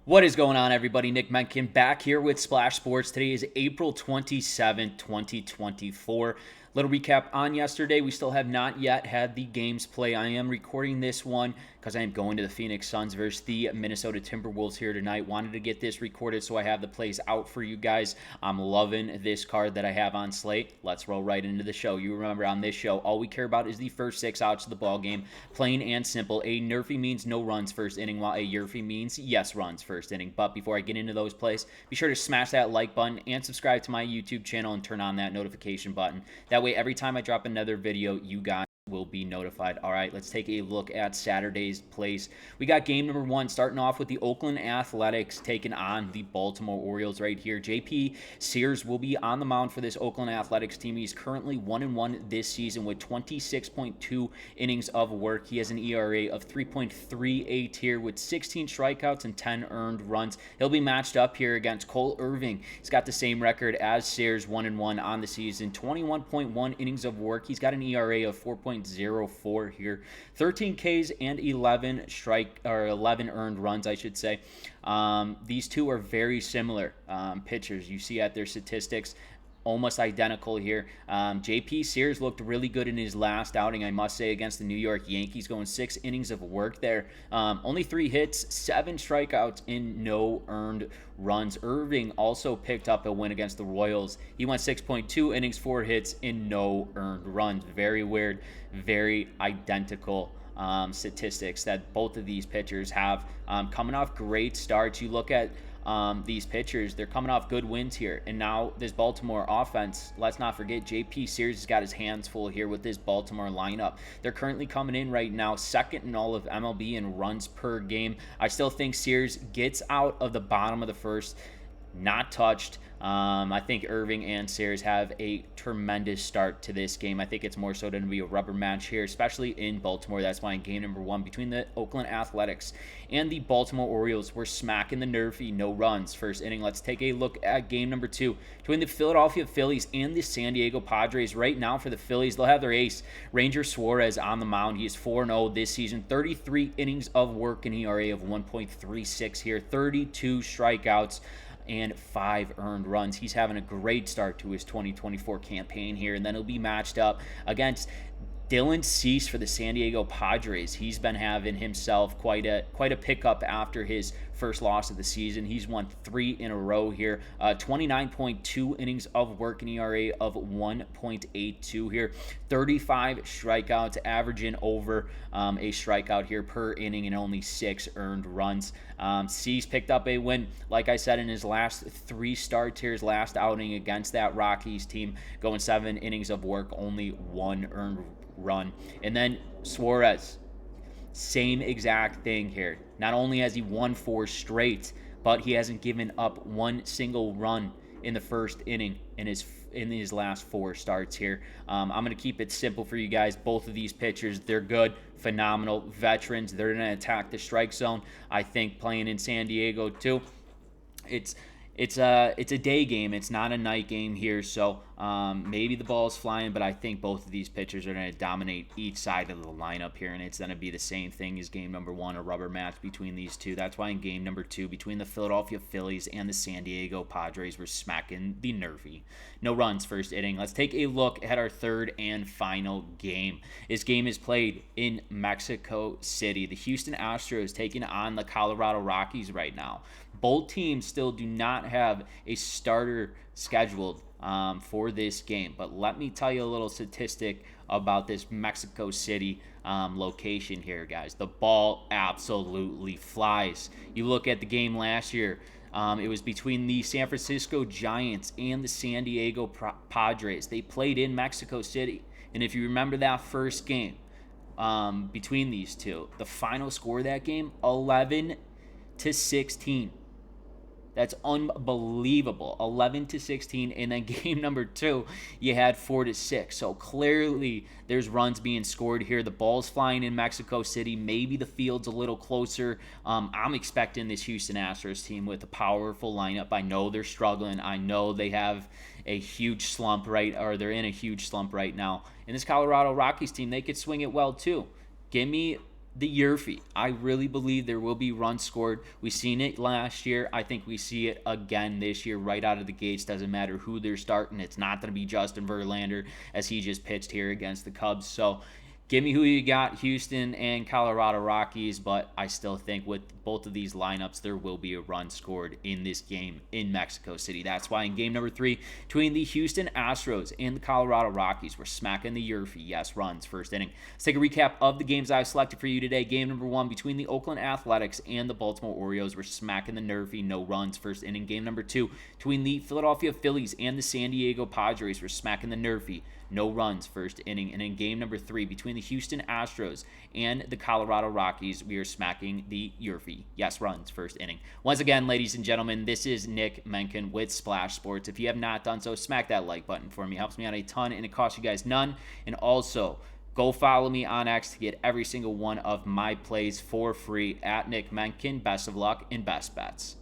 What is going on, everybody? Nick Menken back here with Splash Sports. Today is April 27th, 2024. Little recap on yesterday. We still have not yet had the games play. I am recording this one because I am going to the Phoenix Suns versus the Minnesota Timberwolves here tonight. Wanted to get this recorded so I have the plays out for you guys. I'm loving this card that I have on slate. Let's roll right into the show. You remember on this show, all we care about is the first 6 outs of the ball game. Plain and simple. A NRFI means no runs first inning, while a YRFI means yes runs first inning. But before I get into those plays, be sure to smash that like button and subscribe to my YouTube channel and turn on that notification button. That way, every time I drop another video, you guys will be notified. All right, let's take a look at Saturday's plays. We got game number 1 starting off with the Oakland Athletics taking on the Baltimore Orioles right here. JP Sears will be on the mound for this Oakland Athletics team. He's currently 1-1 this season with 26.2 innings of work. He has an ERA of 3.38 here with 16 strikeouts and 10 earned runs. He'll be matched up here against Cole Irving. He's got the same record as Sears, 1-1 on the season, 21.1 innings of work. He's got an ERA of 4.04 here, 13 Ks and 11 earned runs, I should say. These two are very similar pitchers. You see at their statistics, almost identical here. JP Sears looked really good in his last outing, I must say, against the New York Yankees, going 6 innings of work there. Only 3 hits, 7 strikeouts, and no earned runs. Irving also picked up a win against the Royals. He went 6.2 innings, 4 hits, and no earned runs. Very weird, very identical statistics that both of these pitchers have. Coming off great starts, you look at these pitchers, they're coming off good wins here. And now this Baltimore offense, let's not forget, JP Sears has got his hands full here with this Baltimore lineup. They're currently coming in right now second in all of MLB in runs per game. I still think Sears gets out of the bottom of the first, not touched. I think Irving and Sears have a tremendous start to this game. I think it's more so going to be a rubber match here, especially in Baltimore. That's why in game number 1 between the Oakland Athletics and the Baltimore Orioles, we're smacking the NRFI, no runs first inning. Let's take a look at game number 2 between the Philadelphia Phillies and the San Diego Padres. Right now for the Phillies, they'll have their ace, Ranger Suarez, on the mound. He is 4-0 this season, 33 innings of work, an ERA of 1.36 here, 32 strikeouts, and 5 earned runs. He's having a great start to his 2024 campaign here, and then he'll be matched up against Dylan Cease for the San Diego Padres. He's been having himself quite a pickup after his first loss of the season. He's won 3 in a row here. 29.2 innings of work, an ERA of 1.82 here. 35 strikeouts, averaging over a strikeout here per inning and only 6 earned runs. Cease picked up a win, like I said, in his last 3 starts here, his last outing against that Rockies team, going 7 innings of work, only 1 earned run. And then Suarez, same exact thing here. Not only has he won 4 straight, but he hasn't given up 1 single run in the first inning in his last 4 starts here. I'm going to keep it simple for you guys. Both of these pitchers, they're good, phenomenal veterans. They're going to attack the strike zone. I think playing in San Diego too, it's a day game. It's not a night game here, so maybe the ball's flying, but I think both of these pitchers are going to dominate each side of the lineup here, and it's going to be the same thing as game number 1, a rubber match between these two. That's why in game number 2, between the Philadelphia Phillies and the San Diego Padres, we're smacking the NRFI. No runs first inning. Let's take a look at our third and final game. This game is played in Mexico City. The Houston Astros taking on the Colorado Rockies right now. Both teams still do not have a starter scheduled for this game. But let me tell you a little statistic about this Mexico City location here, guys. The ball absolutely flies. You look at the game last year, it was between the San Francisco Giants and the San Diego Padres. They played in Mexico City. And if you remember that first game between these two, the final score of that game, 11-16. That's unbelievable. 11-16, and then game number 2, you had 4-6. So clearly, there's runs being scored here. The ball's flying in Mexico City. Maybe the field's a little closer. I'm expecting this Houston Astros team with a powerful lineup. I know they're struggling. I know they have a huge slump they're in a huge slump right now. And this Colorado Rockies team, they could swing it well too. Give me the YRFI. I really believe there will be runs scored. We seen it last year. I think we see it again this year right out of the gates. Doesn't matter who they're starting. It's not going to be Justin Verlander as he just pitched here against the Cubs. So give me who you got, Houston and Colorado Rockies, but I still think with both of these lineups, there will be a run scored in this game in Mexico City. That's why in game number 3, between the Houston Astros and the Colorado Rockies, we're smacking the YRFI. Yes, runs, first inning. Let's take a recap of the games I've selected for you today. Game number 1, between the Oakland Athletics and the Baltimore Orioles, we're smacking the NRFI, no runs, first inning. Game number 2, between the Philadelphia Phillies and the San Diego Padres, we're smacking the NRFI, no runs, first inning. And in game number 3, between the Houston Astros and the Colorado Rockies, we are smacking the YRFI. Yes, runs, first inning. Once again, ladies and gentlemen, this is Nick Menken with Splash Sports. If you have not done so, smack that like button for me. It helps me out a ton, and it costs you guys none. And also, go follow me on X to get every single one of my plays for free at Nick Menken. Best of luck and best bets.